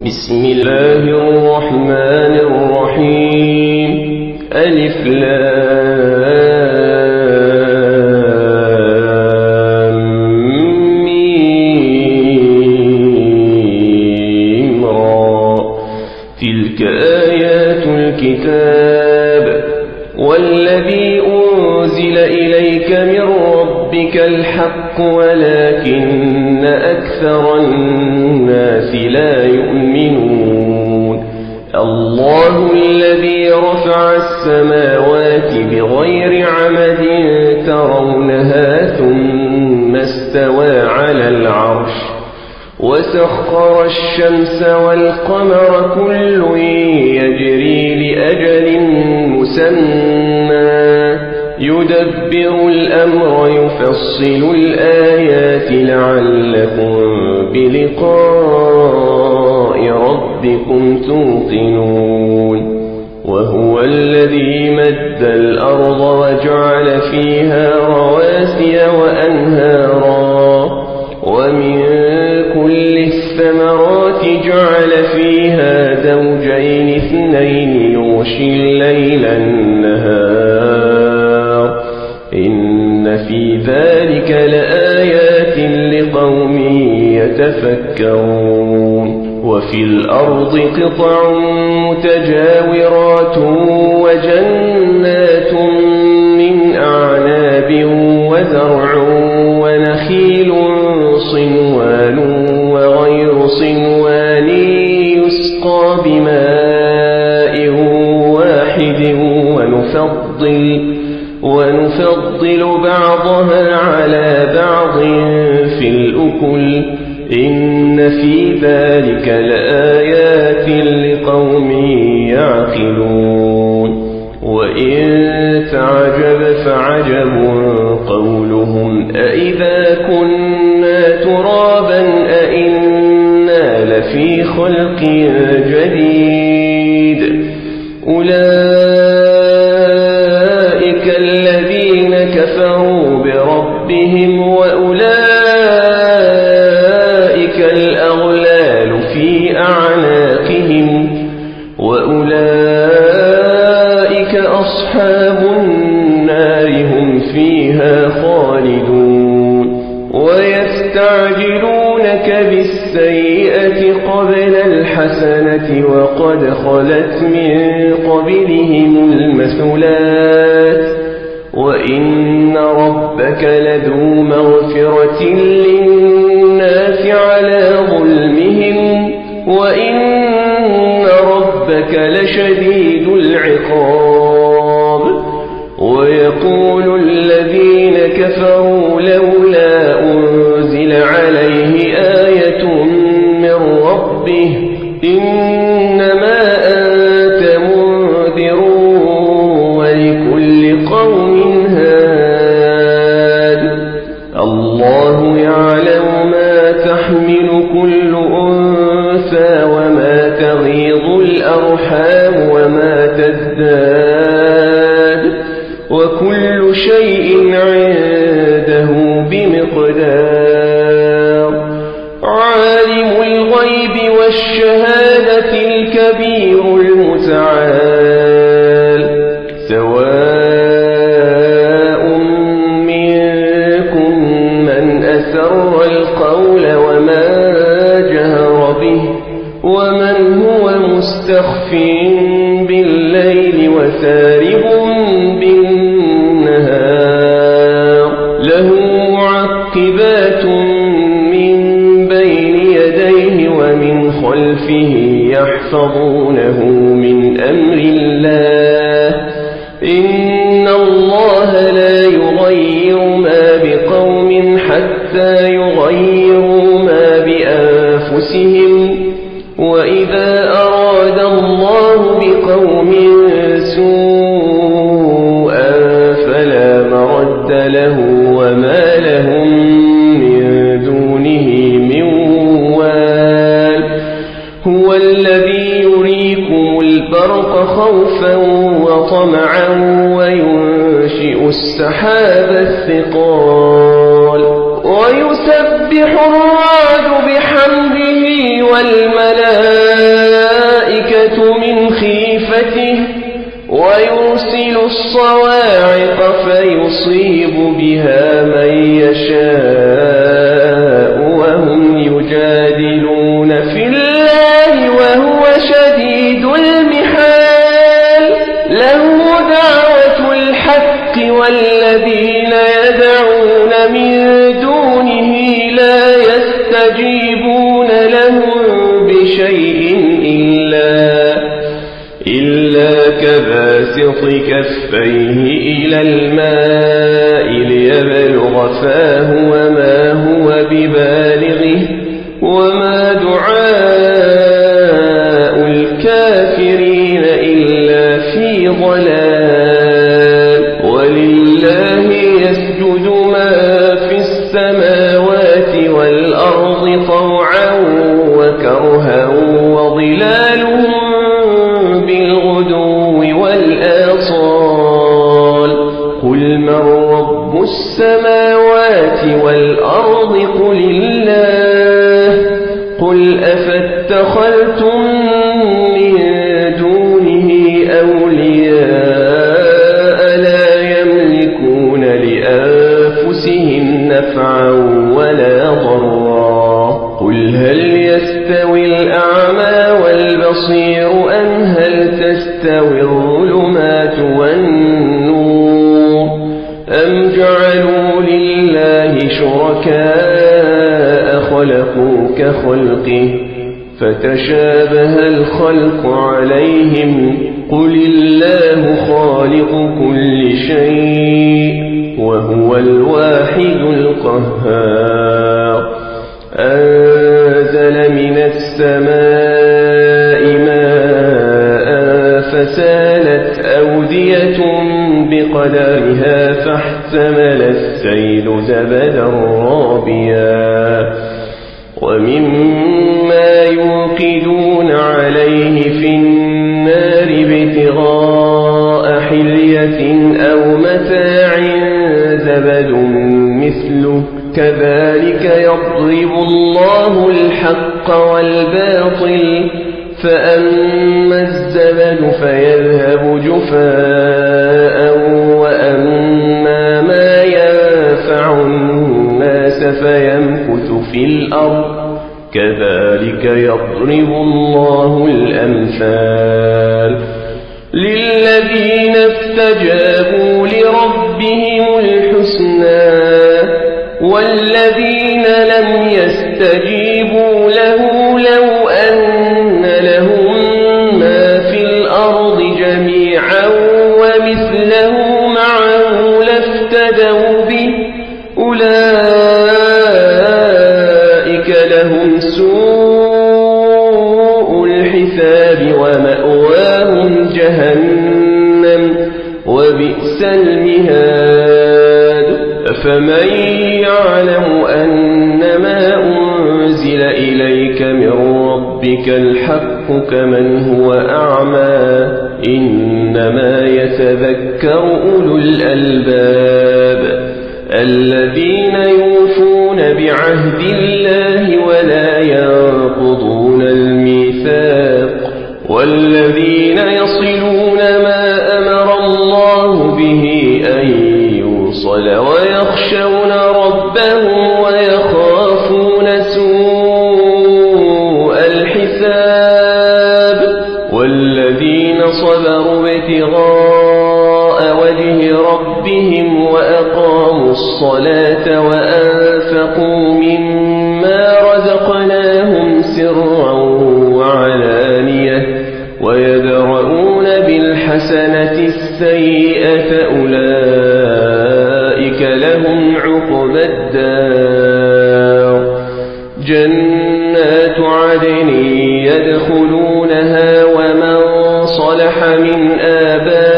بسم الله الرحمن الرحيم. ألف لام ميم را. تلك آيات الكتاب والذي أنزل إليك من ربك الحق ولكن أكثر الناس لا يؤمنون. الله الذي رفع السماوات بغير عمد ترونها ثم استوى على العرش وسخر الشمس والقمر كل يجري لأجل مسمى يدبر الأمر يفصل الآيات لعلكم بلقاء ربكم توقنون. وهو الذي مد الأرض وجعل فيها رواسي وأنهارا ومن كل الثمرات جعل فيها زوجين اثنين يغشي الليل النهار إن في ذلك لآيات لقوم يتفكرون. وفي الأرض قطع متجاورات وجنات من أعناب وزرع ونخيل صنوان وغير صنوان يسقى بماء واحد ونفضل بعضها على بعض في الأكل إن في ذلك لآيات لقوم يعقلون. وإن تعجب فعجب قولهم أإذا كنا ترابا أإنا لفي خلق جديد. أولئك الذين كفروا بربهم وأولئك الأغلال في أعناقهم وأولئك أصحاب النار هم فيها خالدون. ويستعجلونك بالسيئة قبل الحسنة وقد خلت من قبلهم المثلات وإن ربك لذو مغفرة للناس على ظلمهم وإن ربك لشديد العقاب. ويقول الذين كفروا لولا أنزل عليه آية من ربه إنما أنت منذر ولكل قوم هاد. الله يعلم ما تحمل كل أنثى وما تغيض الأرحام وما تزداد وكل شيء عنده بمقدار. عالم الغيب والشهادة الكبير المتعال. سواء منكم من أسر القول ومن جهر به ومن هو مستخف بالليل وسارب بالنهار له معقبات من بين يديه ومن خلفه يحفظونه من أمر الله إن الله لا يغير ما بقوم حتى يغيروا ما بأنفسهم وإذا أراد الله بقوم سوءا فلا مرد له وما لهم من دونه من وال. هو الذي يريكم البرق خوفا وطمعا وينشئ السحاب الثقال ويسبح الرعد بحمده والملائكة بيته ويرسل الصواعق فيصيب بها من يشاء وهم يجادلون في الله وهو شديد المحال له دعوة الحق والذين يدعون من دونه لا يستجيبون لهم بشيء إلا كباسط كفيه إلى الماء ليبلغ فاه وما هو ببالغه وما دعاء الكافرين إلا في ضلال ولله يسجد ما في السماوات والأرض طوعا وكرها وظلالهم بالغدو والآصال قل من رب السماوات والأرض قل الله قل أفاتخذتم من دونه أولياء لا يملكون لأنفسهم نفعا ولا ضرا قل هل يستوي الأعمى والبصير أم هل تستوي الظلمات والنور أم جعلوا لله شركاء خلقوا كخلقه فتشابه الخلق عليهم قل الله خالق كل شيء وهو الواحد القهار أنزل من السماء ماء فسالت أودية بقدرها فاحتمل السيل زبدا رابيا ومما يوقدون عليه في النار ابتغاء حلية أو متاع زبد مثله كذلك يضرب الله الحق والباطل فأما الزبد فيذهب جفاء وأما ما ينفع الناس فيمكث في الأرض كذلك يضرب الله الأمثال للذين استجابوا لربهم الحسنى والذين لم يستجيبوا له لو أن لهم ما في الأرض جميعا ومثله معه لافتدوا به أولئك لهم سوء الحساب ومأواهم جهنم وبئس المهاد أفمن يعلم أنما أنزل إليك من ربك الحق كمن هو أعمى إنما يتذكر أولو الألباب الذين يوفون بعهد الله ولا ينقضون الميثاق والذين يصلون ما أمر الله به أن يوصل ويخشون ربهم ويخافون سوء الحساب والذين صبروا ابتغاء وجه ربهم وأقاموا الصلاة وأنفقوا مما رزقناهم سرا وعلانية ويدرؤون بالحسنة السيئة أولئك لهم عقبى الدار جنات عدن يدخلونها ومن صلح من آبائهم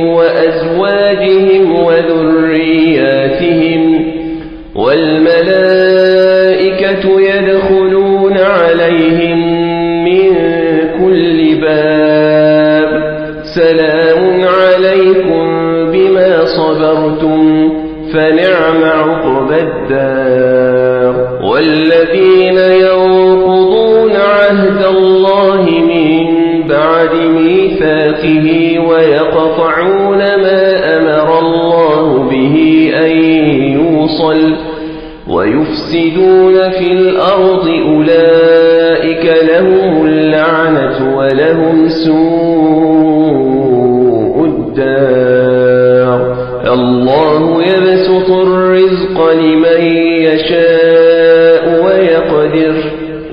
وأزواجهم وذرياتهم والملائكة يدخلون عليهم من كل باب سلام عليكم بما صبرتم فنعم عقبى الدار والذين ينقضون عهد الله من بعد آياته ويقطعون ما أمر الله به أن يوصل ويفسدون في الأرض أولئك لهم اللعنة ولهم سوء الدار. الله يبسط الرزق لمن يشاء ويقدر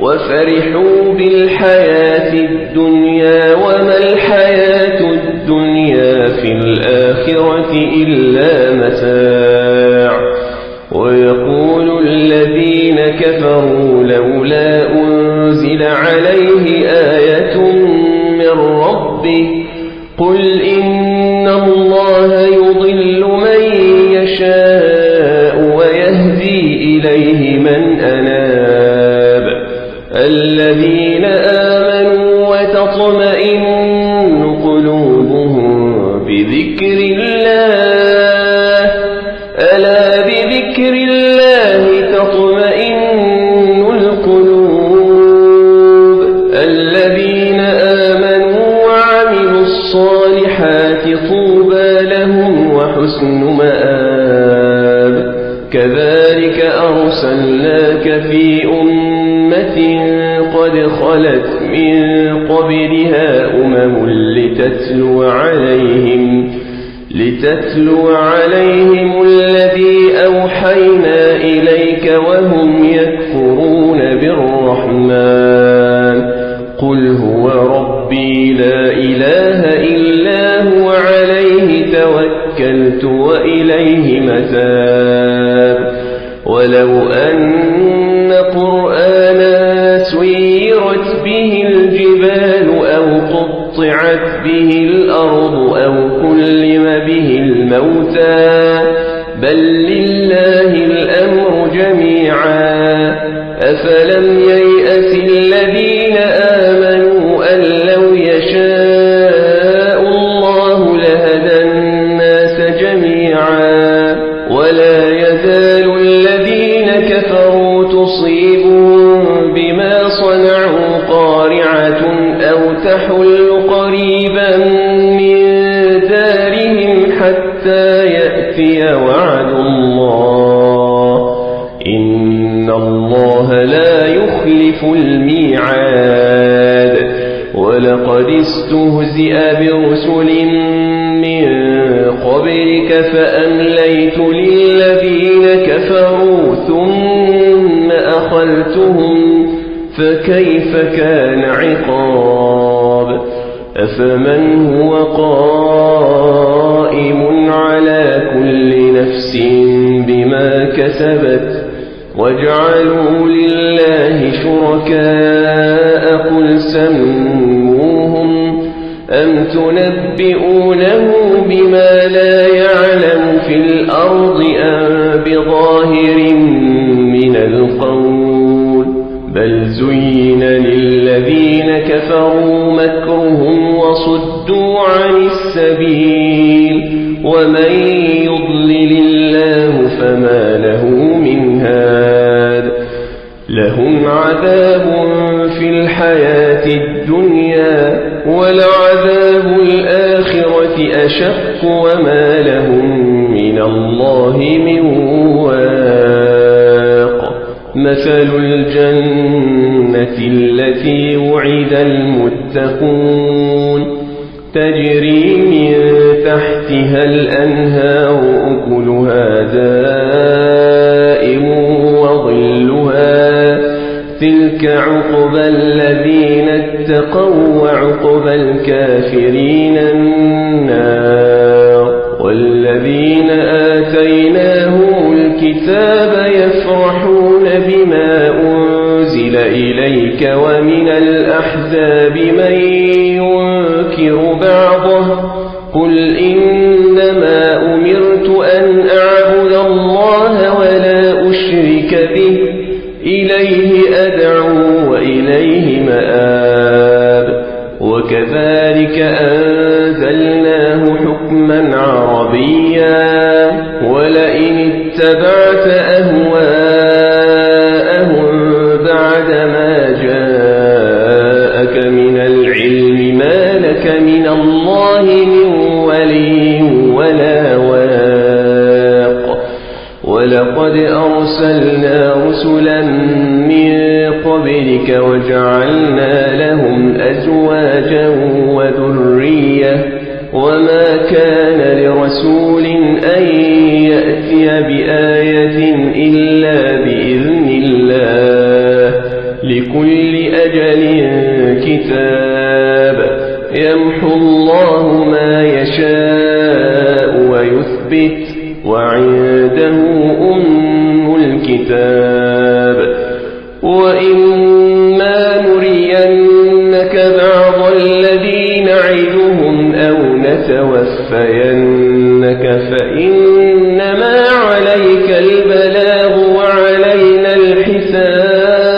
وفرحوا بالحياة الدنيا وما الحياة الدنيا في الآخرة إلا متاع. ويقول الذين كفروا لولا أنزل عليه آية من ربه قل إن الله يضل من يشاء ويهدي إليه من أناب. الذين آمنوا وتطمئن قلوبهم بذكر الله ألا بذكر الله تطمئن القلوب. الذين آمنوا وعملوا الصالحات طوبى لهم وحسن مآب. كذلك أرسلناك في أمة قد خلت من قبلها أمم لتتلو عليهم الذي أوحينا إليك وهم يكفرون بالرحمن. قل هو ربي لا إله إلا هو عليه توكلت وإليه متاب. ولو أن قرآنا سيرت به الجبال أو قطعت به الأرض أو كلم به الموتى بل لله الأمر جميعا. أفلم ييأس الذين آمنوا أن لو يشاء الله لهدى الناس جميعا. ولا يزال الذين كفروا تصيبهم بما صنعوا قارعة أو تحل قريبا من دارهم حتى يأتي وعد الله إن الله لا يخلف الميعاد. ولقد استهزئ برسل من قبلك فأمليت للذين كفروا ثم أخذتهم فكيف كان عقاب. أفمن هو قائم على كل نفس بما كسبت وجعلوا لله شركاء قل سموهم أم تنبئونه بما لا يعلم في الأرض أم بظاهر من القول بل زين للذين كفروا مكرهم وصدوا عن السبيل ومن يضلل الله فما له من هاد. لهم عذاب في الحياة الدنيا ولعذاب الآخرة أشق وما لهم من الله من واق. مثل الجنة التي وعد المتقون تجري من تحتها الأنهار أكلها دائم وظلها تلك عقبى الذين اتقوا وعقبى الكافرين النار. والذين آتيناهم الكتاب يفرحون بما أنزل إليك ومن الأحزاب من ينكر بعضه قل إنما أمرت أن أعبد الله ولا أشرك به إليه أدعو وإليه مآب. وكذلك أنزلناه حكما عربيا ولئن اتبعت أهواءهم بعدما جاءك من العلم ما لك من الله ولقد أرسلنا رسلا من قبلك وجعلنا لهم أزواجا وذرية وما كان لرسول أن يأتي بآية إلا بإذن الله لكل أجل كتاب يمحو الله ما يشاء ويثبت وعنده أم الكتاب وإما نرينك بعض الذي نعدهم أو نتوفينك فإنما عليك البلاغ وعلينا الحساب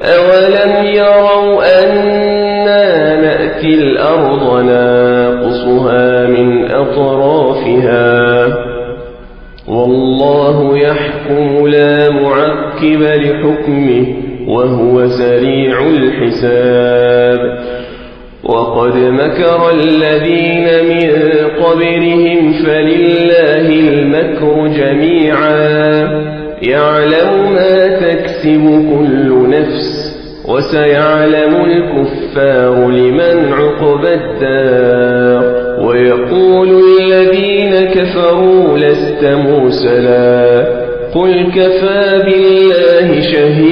أولم يروا أنا نأتي الأرض ناقصها من أطرافها والله يحكم لا معقب لحكمه وهو سريع الحساب وقد مكر الذين من قبلهم فلله المكر جميعا يعلم ما تكسب كل نفس وسيعلم الكفار لمن عقبى الدار ويقول الذين كفروا لست مرسلا قل كفى بالله شهيدا